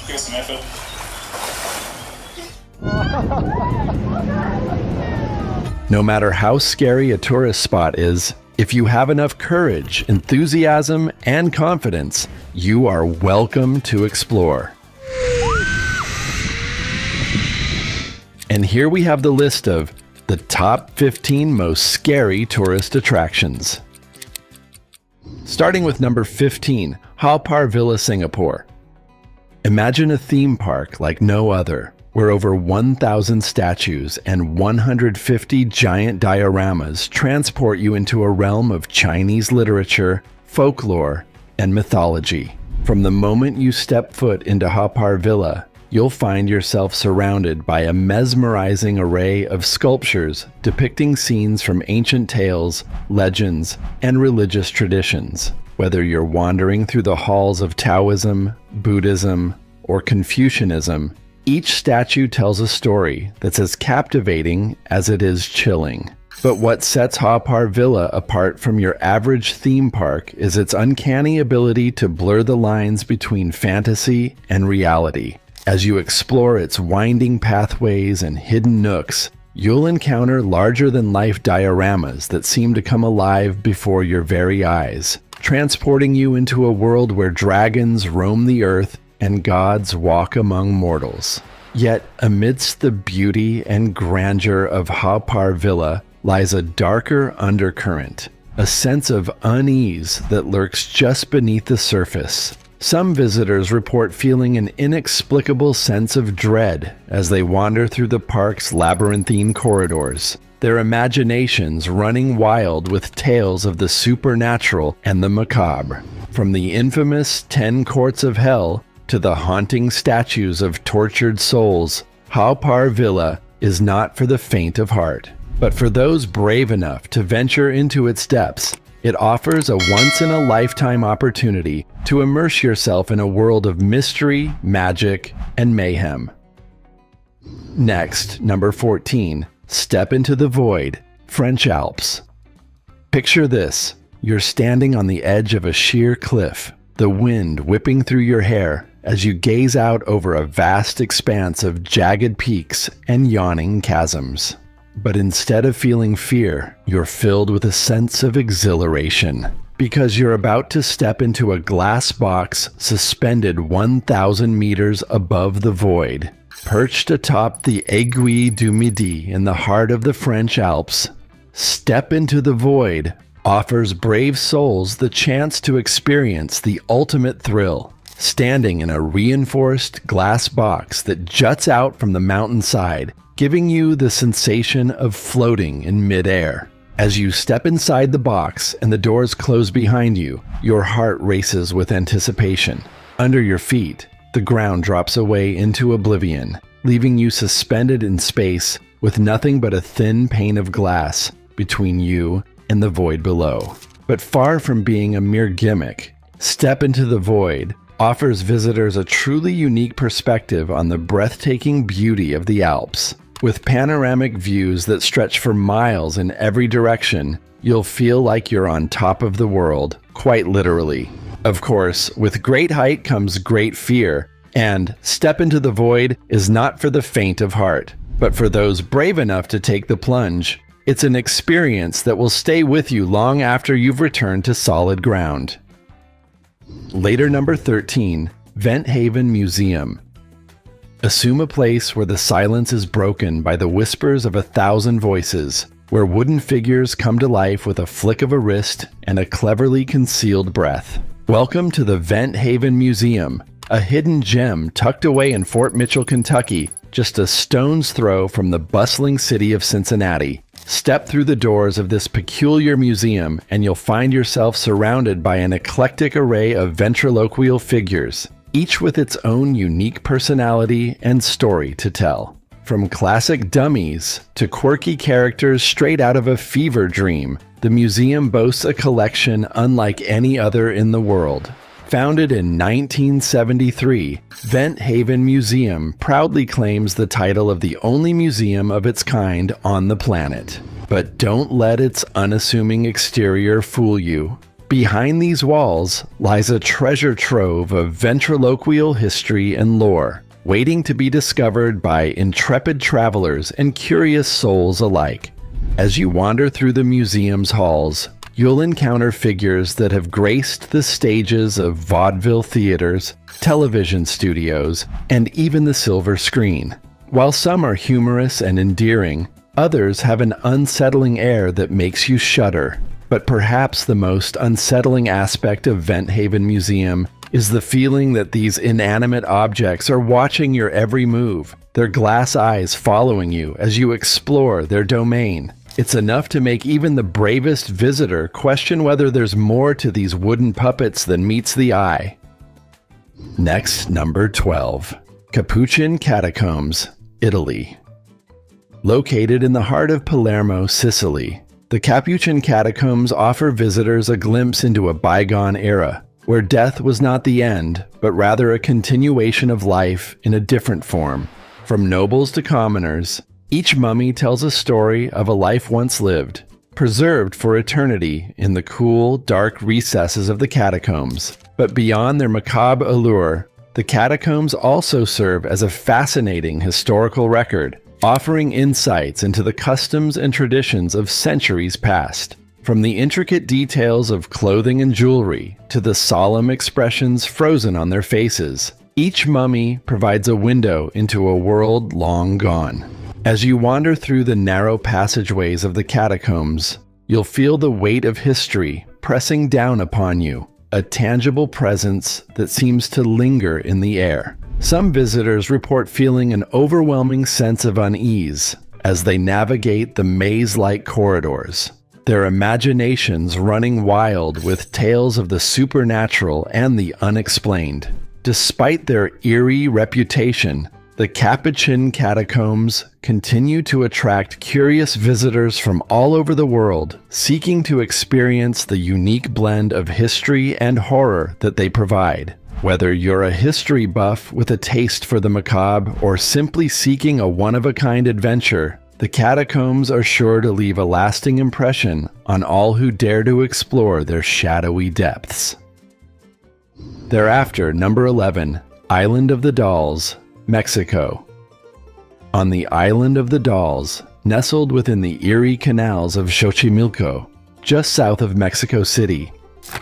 Give us some effort. No matter how scary a tourist spot is, if you have enough courage, enthusiasm, and confidence, you are welcome to explore. And here we have the list of the top 15 most scary tourist attractions. Starting with number 15, Haw Par Villa, Singapore. Imagine a theme park like no other, where over 1,000 statues and 150 giant dioramas transport you into a realm of Chinese literature, folklore, and mythology. From the moment you step foot into Haw Par Villa, you'll find yourself surrounded by a mesmerizing array of sculptures depicting scenes from ancient tales, legends, and religious traditions. Whether you're wandering through the halls of Taoism, Buddhism, or Confucianism, each statue tells a story that's as captivating as it is chilling. But what sets Haw Par Villa apart from your average theme park is its uncanny ability to blur the lines between fantasy and reality. As you explore its winding pathways and hidden nooks, you'll encounter larger-than-life dioramas that seem to come alive before your very eyes, transporting you into a world where dragons roam the earth and gods walk among mortals. Yet, amidst the beauty and grandeur of Haw Par Villa lies a darker undercurrent, a sense of unease that lurks just beneath the surface. Some visitors report feeling an inexplicable sense of dread as they wander through the park's labyrinthine corridors, their imaginations running wild with tales of the supernatural and the macabre. From the infamous 10 Courts of Hell to the haunting statues of tortured souls, Haw Par Villa is not for the faint of heart. But for those brave enough to venture into its depths, it offers a once-in-a-lifetime opportunity to immerse yourself in a world of mystery, magic, and mayhem. Next, number 14, Step into the Void, French Alps. Picture this. You're standing on the edge of a sheer cliff, the wind whipping through your hair as you gaze out over a vast expanse of jagged peaks and yawning chasms. But instead of feeling fear, you're filled with a sense of exhilaration, because you're about to step into a glass box suspended 1,000 meters above the void. Perched atop the Aiguille du Midi in the heart of the French Alps, Step into the Void offers brave souls the chance to experience the ultimate thrill, standing in a reinforced glass box that juts out from the mountainside, giving you the sensation of floating in midair. As you step inside the box and the doors close behind you, your heart races with anticipation. Under your feet, the ground drops away into oblivion, leaving you suspended in space with nothing but a thin pane of glass between you and the void below. But far from being a mere gimmick, Step into the Void offers visitors a truly unique perspective on the breathtaking beauty of the Alps. With panoramic views that stretch for miles in every direction, you'll feel like you're on top of the world, quite literally. Of course, with great height comes great fear, and Step into the Void is not for the faint of heart. But for those brave enough to take the plunge, it's an experience that will stay with you long after you've returned to solid ground. Later, number 13, Vent Haven Museum. Assume a place where the silence is broken by the whispers of 1,000 voices, where wooden figures come to life with a flick of a wrist and a cleverly concealed breath. Welcome to the Vent Haven Museum, a hidden gem tucked away in Fort Mitchell, Kentucky, just a stone's throw from the bustling city of Cincinnati. Step through the doors of this peculiar museum and you'll find yourself surrounded by an eclectic array of ventriloquial figures, each with its own unique personality and story to tell. From classic dummies to quirky characters straight out of a fever dream, the museum boasts a collection unlike any other in the world. Founded in 1973, Vent Haven Museum proudly claims the title of the only museum of its kind on the planet. But don't let its unassuming exterior fool you. Behind these walls lies a treasure trove of ventriloquial history and lore, waiting to be discovered by intrepid travelers and curious souls alike. As you wander through the museum's halls, you'll encounter figures that have graced the stages of vaudeville theaters, television studios, and even the silver screen. While some are humorous and endearing, others have an unsettling air that makes you shudder. But perhaps the most unsettling aspect of Vent Haven Museum is the feeling that these inanimate objects are watching your every move, their glass eyes following you as you explore their domain. It's enough to make even the bravest visitor question whether there's more to these wooden puppets than meets the eye. Next, number 12. Capuchin Catacombs, Italy. Located in the heart of Palermo, Sicily, the Capuchin Catacombs offer visitors a glimpse into a bygone era, where death was not the end, but rather a continuation of life in a different form. From nobles to commoners, each mummy tells a story of a life once lived, preserved for eternity in the cool, dark recesses of the catacombs. But beyond their macabre allure, the catacombs also serve as a fascinating historical record, offering insights into the customs and traditions of centuries past. From the intricate details of clothing and jewelry to the solemn expressions frozen on their faces, each mummy provides a window into a world long gone. As you wander through the narrow passageways of the catacombs, you'll feel the weight of history pressing down upon you, a tangible presence that seems to linger in the air. Some visitors report feeling an overwhelming sense of unease as they navigate the maze-like corridors, their imaginations running wild with tales of the supernatural and the unexplained. Despite their eerie reputation, the Capuchin Catacombs continue to attract curious visitors from all over the world, seeking to experience the unique blend of history and horror that they provide. Whether you're a history buff with a taste for the macabre or simply seeking a one-of-a-kind adventure, the catacombs are sure to leave a lasting impression on all who dare to explore their shadowy depths. Thereafter, number 11, Island of the Dolls, Mexico. On the Island of the Dolls, nestled within the eerie canals of Xochimilco, just south of Mexico City,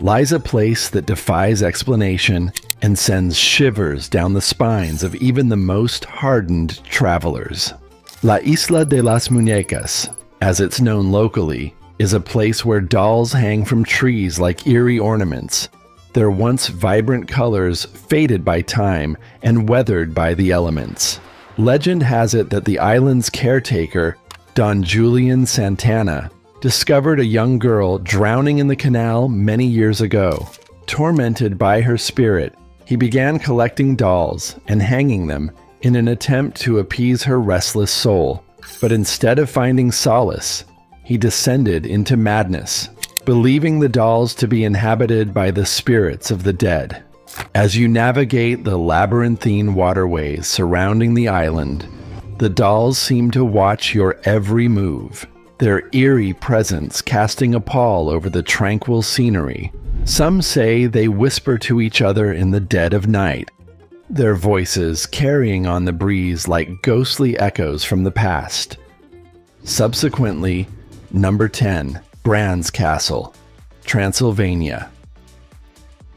lies a place that defies explanation and sends shivers down the spines of even the most hardened travelers. La Isla de las Muñecas, as it's known locally, is a place where dolls hang from trees like eerie ornaments, their once vibrant colors faded by time and weathered by the elements. Legend has it that the island's caretaker, Don Julian Santana, discovered a young girl drowning in the canal many years ago. Tormented by her spirit, he began collecting dolls and hanging them in an attempt to appease her restless soul. But instead of finding solace, he descended into madness, believing the dolls to be inhabited by the spirits of the dead. As you navigate the labyrinthine waterways surrounding the island, the dolls seem to watch your every move, their eerie presence casting a pall over the tranquil scenery. Some say they whisper to each other in the dead of night, their voices carrying on the breeze like ghostly echoes from the past. Subsequently, number 10, Bran's Castle, Transylvania.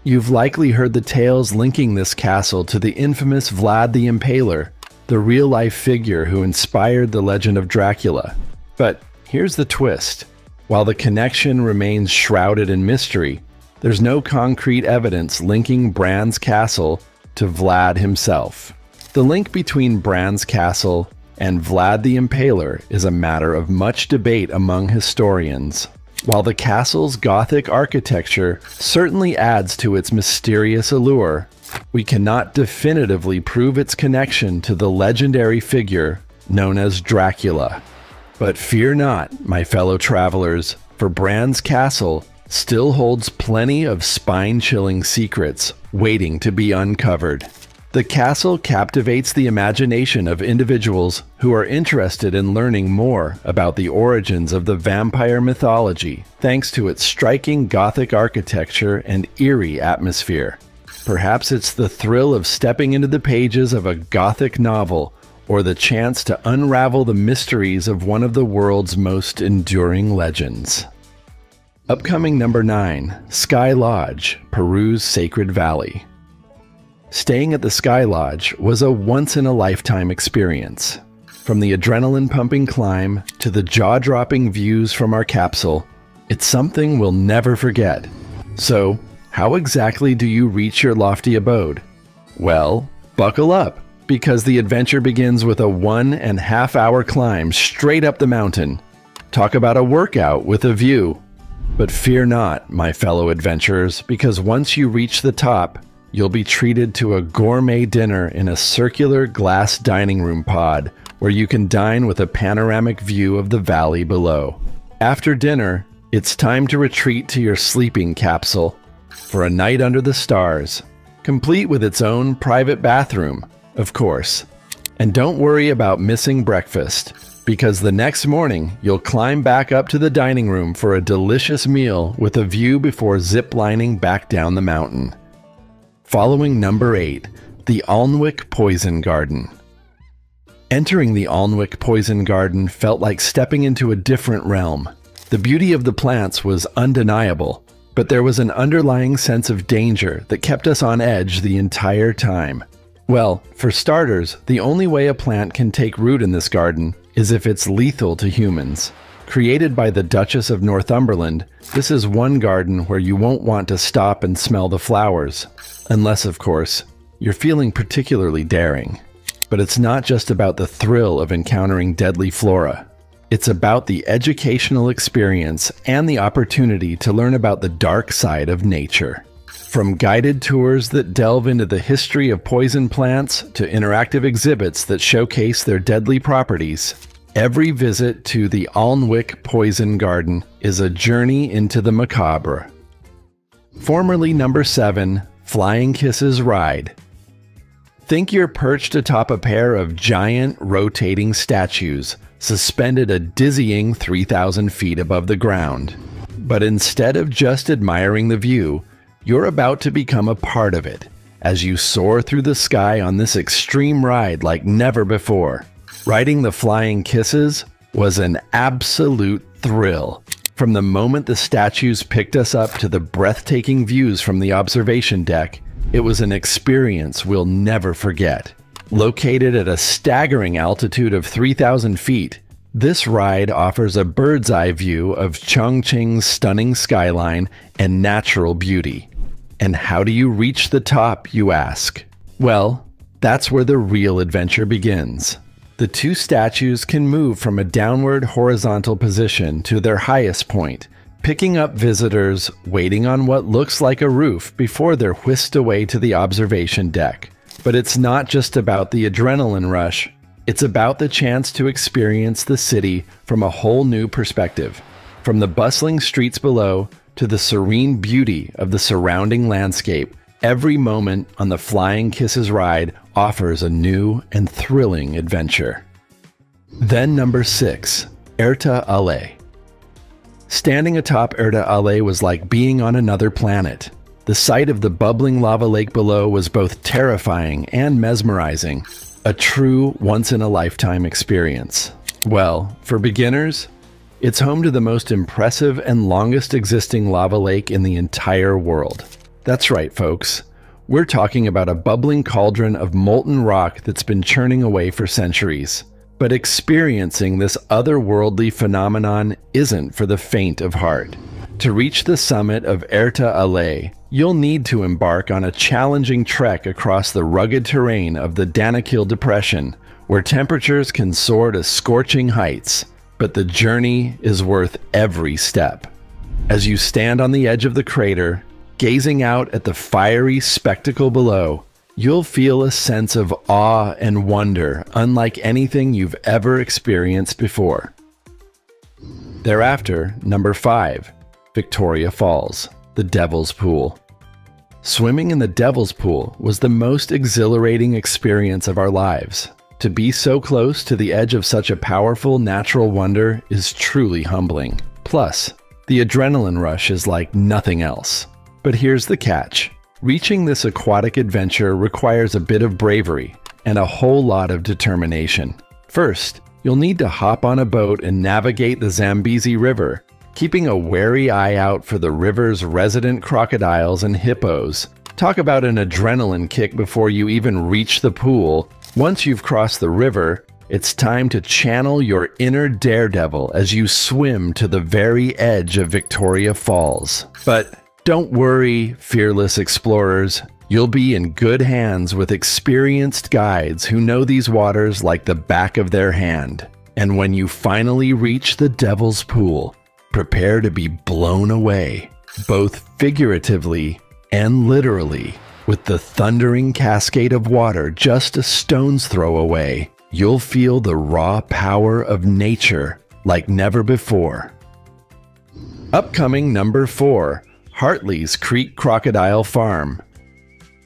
You've likely heard the tales linking this castle to the infamous Vlad the Impaler, the real-life figure who inspired the legend of Dracula. But here's the twist. While the connection remains shrouded in mystery, there's no concrete evidence linking Bran's Castle to Vlad himself. The link between Bran's Castle and Vlad the Impaler is a matter of much debate among historians. While the castle's Gothic architecture certainly adds to its mysterious allure, we cannot definitively prove its connection to the legendary figure known as Dracula. But fear not, my fellow travelers, for Bran's Castle still holds plenty of spine-chilling secrets waiting to be uncovered. The castle captivates the imagination of individuals who are interested in learning more about the origins of the vampire mythology, thanks to its striking Gothic architecture and eerie atmosphere. Perhaps it's the thrill of stepping into the pages of a Gothic novel, or the chance to unravel the mysteries of one of the world's most enduring legends. Upcoming number 9, Sky Lodge, Peru's Sacred Valley. Staying at the Sky Lodge was a once-in-a-lifetime experience. From the adrenaline-pumping climb to the jaw-dropping views from our capsule, it's something we'll never forget. So, how exactly do you reach your lofty abode? Well, buckle up, because the adventure begins with a 1.5-hour climb straight up the mountain. Talk about a workout with a view. But fear not, my fellow adventurers, because once you reach the top, you'll be treated to a gourmet dinner in a circular glass dining room pod where you can dine with a panoramic view of the valley below. After dinner, it's time to retreat to your sleeping capsule for a night under the stars, complete with its own private bathroom, of course. And don't worry about missing breakfast, because the next morning you'll climb back up to the dining room for a delicious meal with a view before zip-lining back down the mountain. Following number 8, the Alnwick Poison Garden. Entering the Alnwick Poison Garden felt like stepping into a different realm. The beauty of the plants was undeniable, but there was an underlying sense of danger that kept us on edge the entire time. Well, for starters, the only way a plant can take root in this garden is if it's lethal to humans. Created by the Duchess of Northumberland, this is one garden where you won't want to stop and smell the flowers. Unless, of course, you're feeling particularly daring. But it's not just about the thrill of encountering deadly flora. It's about the educational experience and the opportunity to learn about the dark side of nature. From guided tours that delve into the history of poison plants to interactive exhibits that showcase their deadly properties, every visit to the Alnwick Poison Garden is a journey into the macabre. Formerly number 7, Flying Kisses Ride. Think you're perched atop a pair of giant rotating statues, suspended a dizzying 3,000 feet above the ground. But instead of just admiring the view, you're about to become a part of it, as you soar through the sky on this extreme ride like never before. Riding the Flying Kisses was an absolute thrill. From the moment the statues picked us up to the breathtaking views from the observation deck, it was an experience we'll never forget. Located at a staggering altitude of 3,000 feet, this ride offers a bird's eye view of Chongqing's stunning skyline and natural beauty. And how do you reach the top, you ask? Well, that's where the real adventure begins. The two statues can move from a downward horizontal position to their highest point, picking up visitors waiting on what looks like a roof before they're whisked away to the observation deck. But it's not just about the adrenaline rush, it's about the chance to experience the city from a whole new perspective. From the bustling streets below to the serene beauty of the surrounding landscape, every moment on the Flying Kisses ride offers a new and thrilling adventure. Then number 6, Erta Ale. Standing atop Erta Ale was like being on another planet. The sight of the bubbling lava lake below was both terrifying and mesmerizing, a true once-in-a-lifetime experience. Well, for beginners, it's home to the most impressive and longest existing lava lake in the entire world. That's right, folks. We're talking about a bubbling cauldron of molten rock that's been churning away for centuries. But experiencing this otherworldly phenomenon isn't for the faint of heart. To reach the summit of Erta Ale, you'll need to embark on a challenging trek across the rugged terrain of the Danakil Depression, where temperatures can soar to scorching heights. But the journey is worth every step. As you stand on the edge of the crater, gazing out at the fiery spectacle below, you'll feel a sense of awe and wonder unlike anything you've ever experienced before. Thereafter, number 5, Victoria Falls, the Devil's Pool. Swimming in the Devil's Pool was the most exhilarating experience of our lives. To be so close to the edge of such a powerful natural wonder is truly humbling. Plus, the adrenaline rush is like nothing else. But here's the catch. Reaching this aquatic adventure requires a bit of bravery and a whole lot of determination. First, you'll need to hop on a boat and navigate the Zambezi River, keeping a wary eye out for the river's resident crocodiles and hippos. Talk about an adrenaline kick before you even reach the pool. Once you've crossed the river, it's time to channel your inner daredevil as you swim to the very edge of Victoria Falls. But don't worry, fearless explorers. You'll be in good hands with experienced guides who know these waters like the back of their hand. And when you finally reach the Devil's Pool, prepare to be blown away, both figuratively and literally. With the thundering cascade of water just a stone's throw away, you'll feel the raw power of nature like never before. Upcoming number 4, Hartley's Creek Crocodile Farm.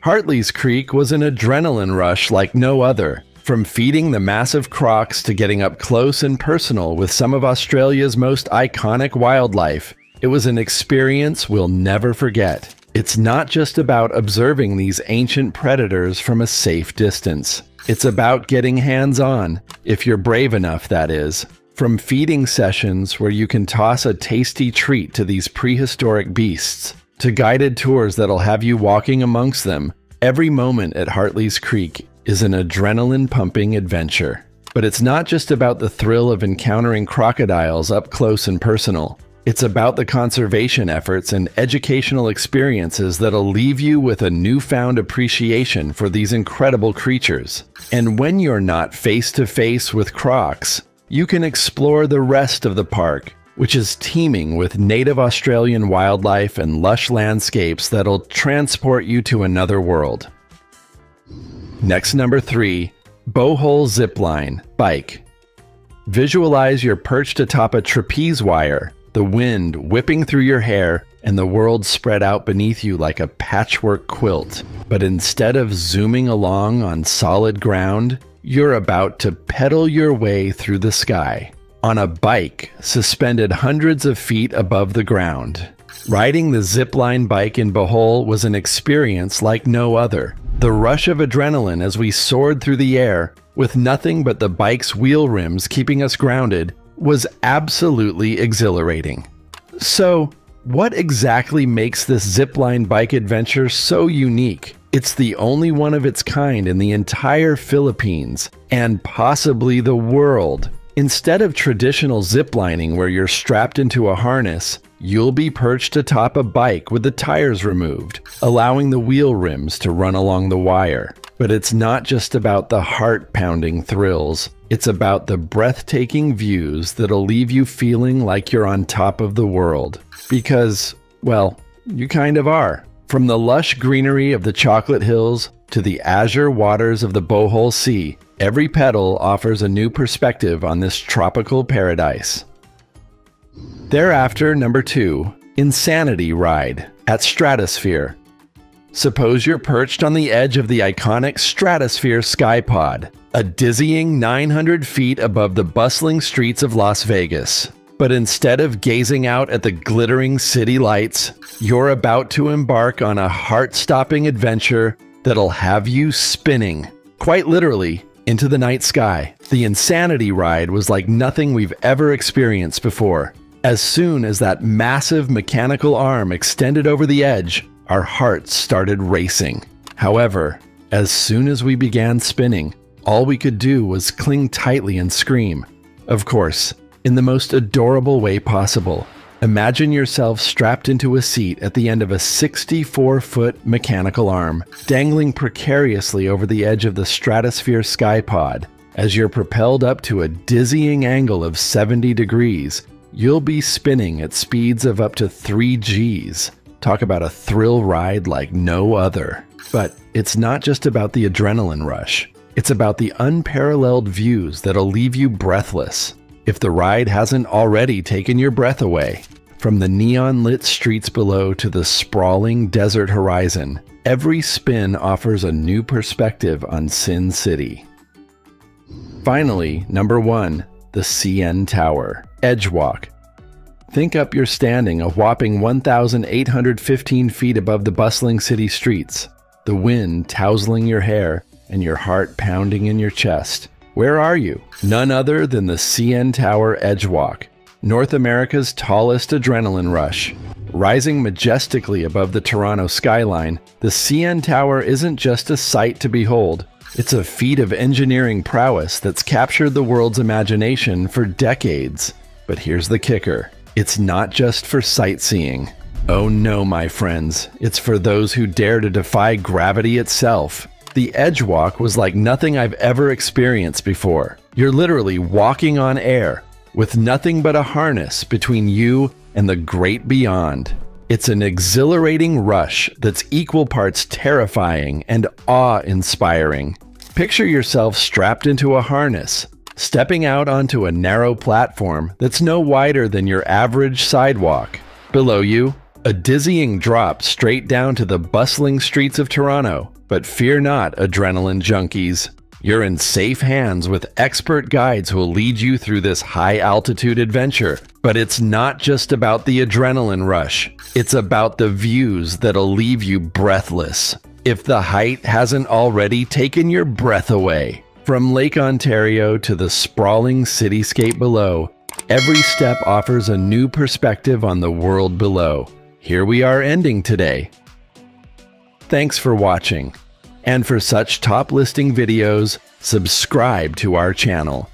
Hartley's Creek was an adrenaline rush like no other. From feeding the massive crocs to getting up close and personal with some of Australia's most iconic wildlife, it was an experience we'll never forget. It's not just about observing these ancient predators from a safe distance. It's about getting hands-on, if you're brave enough, that is. From feeding sessions where you can toss a tasty treat to these prehistoric beasts, to guided tours that'll have you walking amongst them, every moment at Hartley's Creek is an adrenaline-pumping adventure. But it's not just about the thrill of encountering crocodiles up close and personal. It's about the conservation efforts and educational experiences that'll leave you with a newfound appreciation for these incredible creatures. And when you're not face-to-face with crocs, you can explore the rest of the park, which is teeming with native Australian wildlife and lush landscapes that'll transport you to another world. Next, number 3, Bowhole Zipline Bike. Visualize you're perched atop a trapeze wire, the wind whipping through your hair, and the world spread out beneath you like a patchwork quilt. But instead of zooming along on solid ground, you're about to pedal your way through the sky, on a bike suspended hundreds of feet above the ground. Riding the zipline bike in Bohol was an experience like no other. The rush of adrenaline as we soared through the air, with nothing but the bike's wheel rims keeping us grounded, was absolutely exhilarating. So, what exactly makes this zipline bike adventure so unique? It's the only one of its kind in the entire Philippines, and possibly the world. Instead of traditional ziplining where you're strapped into a harness, you'll be perched atop a bike with the tires removed, allowing the wheel rims to run along the wire. But it's not just about the heart-pounding thrills. It's about the breathtaking views that'll leave you feeling like you're on top of the world. Because, well, you kind of are. From the lush greenery of the Chocolate Hills to the azure waters of the Bohol Sea, every pedal offers a new perspective on this tropical paradise. Thereafter, number 2, Insanity Ride at Stratosphere. Suppose you're perched on the edge of the iconic Stratosphere Skypod, a dizzying 900 feet above the bustling streets of Las Vegas. But instead of gazing out at the glittering city lights, you're about to embark on a heart-stopping adventure that'll have you spinning, quite literally, into the night sky. The Insanity Ride was like nothing we've ever experienced before. As soon as that massive mechanical arm extended over the edge, our hearts started racing. However, as soon as we began spinning, all we could do was cling tightly and scream. Of course, in the most adorable way possible. Imagine yourself strapped into a seat at the end of a 64-foot mechanical arm, dangling precariously over the edge of the Stratosphere Skypod. As you're propelled up to a dizzying angle of 70 degrees, you'll be spinning at speeds of up to 3 Gs. Talk about a thrill ride like no other. But it's not just about the adrenaline rush. It's about the unparalleled views that'll leave you breathless. If the ride hasn't already taken your breath away, From the neon-lit streets below to the sprawling desert horizon, every spin offers a new perspective on Sin City. Finally, number 1, the CN Tower, Edgewalk. Think up you're standing a whopping 1,815 feet above the bustling city streets, the wind tousling your hair and your heart pounding in your chest. Where are you? None other than the CN Tower Edgewalk, North America's tallest adrenaline rush. Rising majestically above the Toronto skyline, the CN Tower isn't just a sight to behold. It's a feat of engineering prowess that's captured the world's imagination for decades. But here's the kicker. It's not just for sightseeing. Oh no, my friends. It's for those who dare to defy gravity itself. The Edgewalk was like nothing I've ever experienced before. You're literally walking on air, with nothing but a harness between you and the great beyond. It's an exhilarating rush that's equal parts terrifying and awe-inspiring. Picture yourself strapped into a harness, stepping out onto a narrow platform that's no wider than your average sidewalk. Below you, a dizzying drop straight down to the bustling streets of Toronto. But fear not, adrenaline junkies. You're in safe hands with expert guides who'll lead you through this high-altitude adventure. But it's not just about the adrenaline rush. It's about the views that'll leave you breathless, if the height hasn't already taken your breath away. From Lake Ontario to the sprawling cityscape below, every step offers a new perspective on the world below. Here we are ending today. Thanks for watching. And for such top listing videos, subscribe to our channel.